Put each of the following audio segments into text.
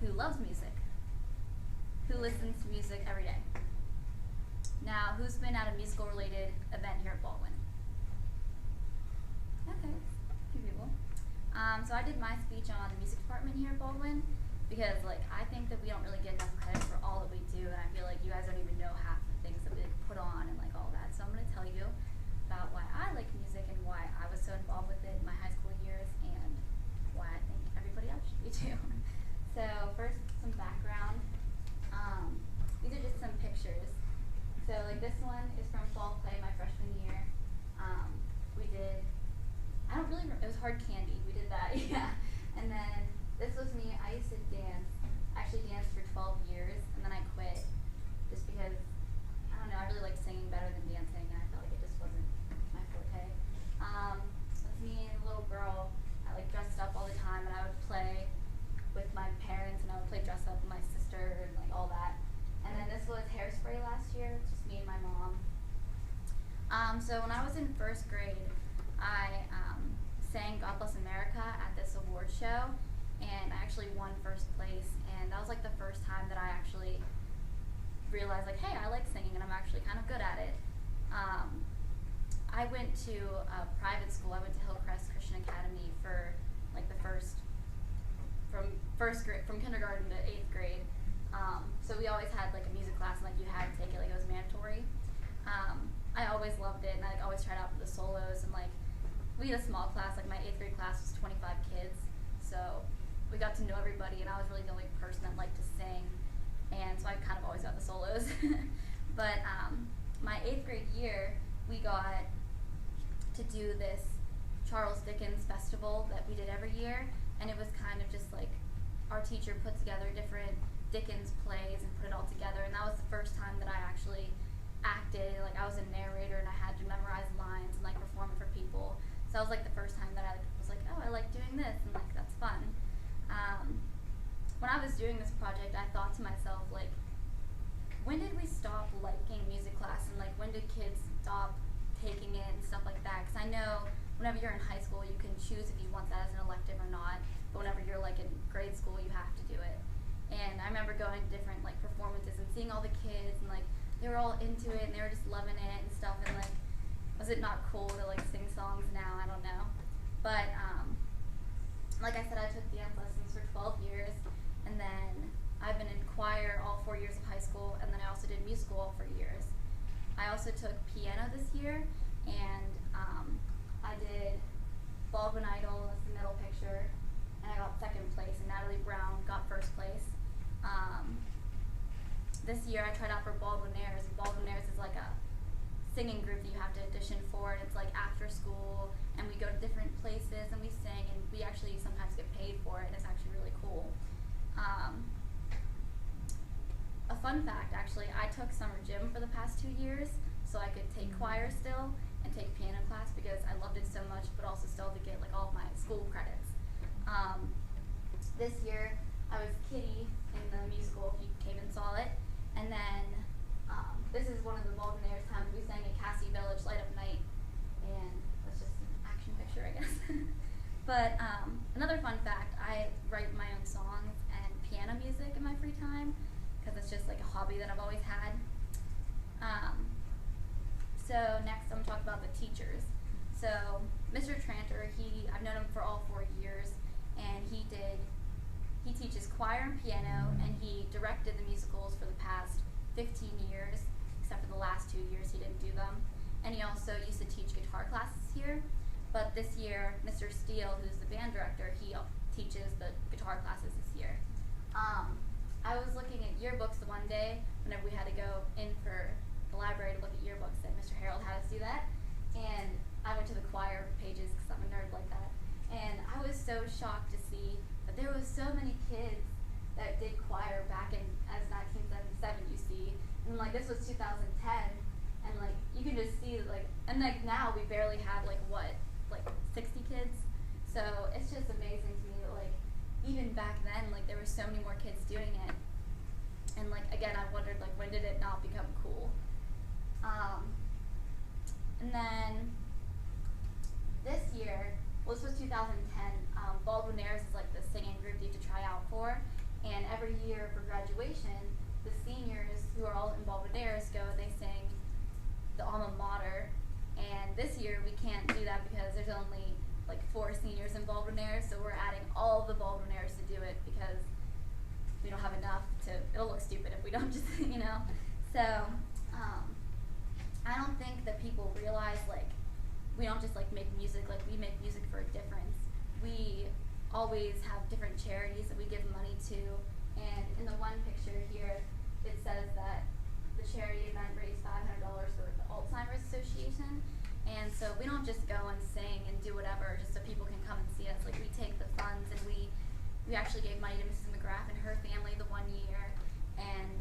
who loves music, who listens to music every day. Now, who's been at a musical related event here at Baldwin? Okay, a few people. So I did my speech on the music department here at Baldwin because like I think that we don't really get enough credit for all that we do, and I feel like you guys don't even know half the things that we put on and like all that. So I'm gonna tell you about why I like music and why I was so involved with it in my high school years and why I think everybody else should be too. So first, some background. These are just some pictures. So like this one is from fall play my freshman year. We did, I don't really remember, it was Hard Candy. We did that, yeah. And then this was me. I used to dance. I actually danced for 12 years, and then I quit just because, I don't know, I really like singing better than dancing, and I felt like it just wasn't my forte. That's me and a little girl. I like dressed up all the time, and I would play with my parents, and I would play dress up with my sister and like all that. And then this was Hairspray last year, just me and my mom. So when I was in first grade, I sang God Bless America at this award show, and I actually won first place, and that was like the first time that I actually realized like, hey, I like singing and I'm actually kind of good at it. I went to a private school. I went to Hillcrest Christian Academy for like the from kindergarten to 8th grade. So we always had like a music class, and like you had to take it, like it was mandatory. I always loved it, and I like, always tried out for the solos, and like we had a small class, like my 8th grade class was 25 kids, so we got to know everybody, and I was really the only person that liked to sing, and so I kind of always got the solos. But my 8th grade year, we got to do this Charles Dickens festival that we did every year, and it was kind of just like our teacher put together different Dickens plays and put it all together, and that was the first time that I actually acted, like I was a narrator and I had to memorize lines and like perform it for people. So that was like the first time that I was like, oh, I like doing this, and like that's fun. When I was doing this project, I thought to myself, like, when did we stop liking music class, and like when did kids stop taking it and stuff like that? Because I know whenever you're in high school, you can choose if you want that as an elective or not, but whenever you're like in grade school, you have to do it. And I remember going to different like performances and seeing all the kids, and like they were all into it and they were just loving it and stuff, and like, was it not cool to like sing songs now? I don't know. But like I said, I took dance lessons for 12 years, and then I've been in choir all 4 years of high school, and then I also did musical all 4 years. I also took piano this year, and I did Baldwin Idol, that's the middle picture, and I got second place, and Natalie Brown got first place. This year I tried out for Baldwinaires, and Baldwinaires is like a singing group that you have to audition for, and it's like after school, and we go to different places and we sing, and we actually sometimes get paid for it, and it's actually really cool. A fun fact, actually, I took summer gym for the past 2 years, so I could take choir still and take piano class because I loved it so much, but also still to get like all of my school credits. This year I was Kitty in the musical, if you came and saw it. And then this is one of the Baldwinaires times we sang at Cassie Village Light Up Night, and that's just an action picture, I guess. But another fun fact, I write my own songs and piano music in my free time because it's just like a hobby that I've always had. So next I'm going to talk about the teachers. So Mr. Tranter, I've known him for all 4 years, and he teaches choir and piano, and he directed the musicals for the past 15 years, except for the last 2 years he didn't do them. And he also used to teach guitar classes here, but this year, Mr. Steele, who's the band director, he teaches the guitar classes this year. I was looking at yearbooks the one day, whenever we had to go in for the library to look at yearbooks, and Mr. Harold had us do that, and I went to the choir pages because I'm a nerd like that, and I was so shocked to see that there was so many kids that did choir back in as 1977, you see, and like this was 2010, and like you can just see like, and like now we barely have like 60 kids, so it's just amazing to me that like even back then like there were so many more kids doing it, and like again I wondered like when did it not become cool. And then this year, well, this was 2010, Baldwinaires is like the singing group you have to try out for, And every year for graduation, the seniors who are all involved with theirs go and they sing the alma mater. And this year we can't do that because there's only like 4 seniors in Baldwin-Ayers, so we're adding all the Baldwin-Ayers to do it because we don't have enough to, it'll look stupid if we don't just, you know. So, I don't think that people realize, like, we don't just, like, make music, like, we make music for a difference. We always have different charities that we give money to, and in the one picture here, it says that the charity event raised $500 for the Alzheimer's Association. And so we don't just go and sing and do whatever just so people can come and see us. Like, we take the funds and we actually gave money to Mrs. McGrath and her family the one year, and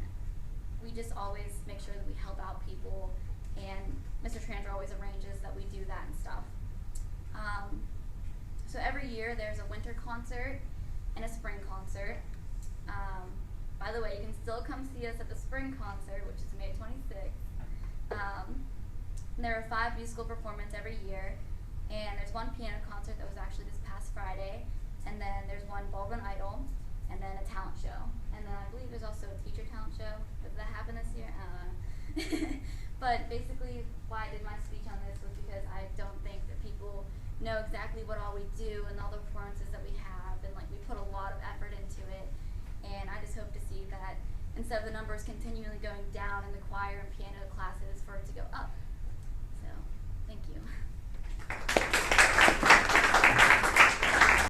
we just always make sure that we help out people, and Mr. Tranter always arranges that we do that and stuff. So every year there's a winter concert and a spring concert. By the way, you can still come see us at the spring concert, which is May 26th. There are 5 musical performances every year, and there's one piano concert that was actually this past Friday, and then there's one Baldwin Idol, and then a talent show. And then I believe there's also a teacher talent show. Did that happen this year? I don't know. But basically why I did my speech on this was because I don't think that people know exactly what all we do and all the performances that we have, and like we put a lot of effort into it. And I just hope to see that instead of the numbers continually going down in the choir and piano classes, for it to go up. So, thank you.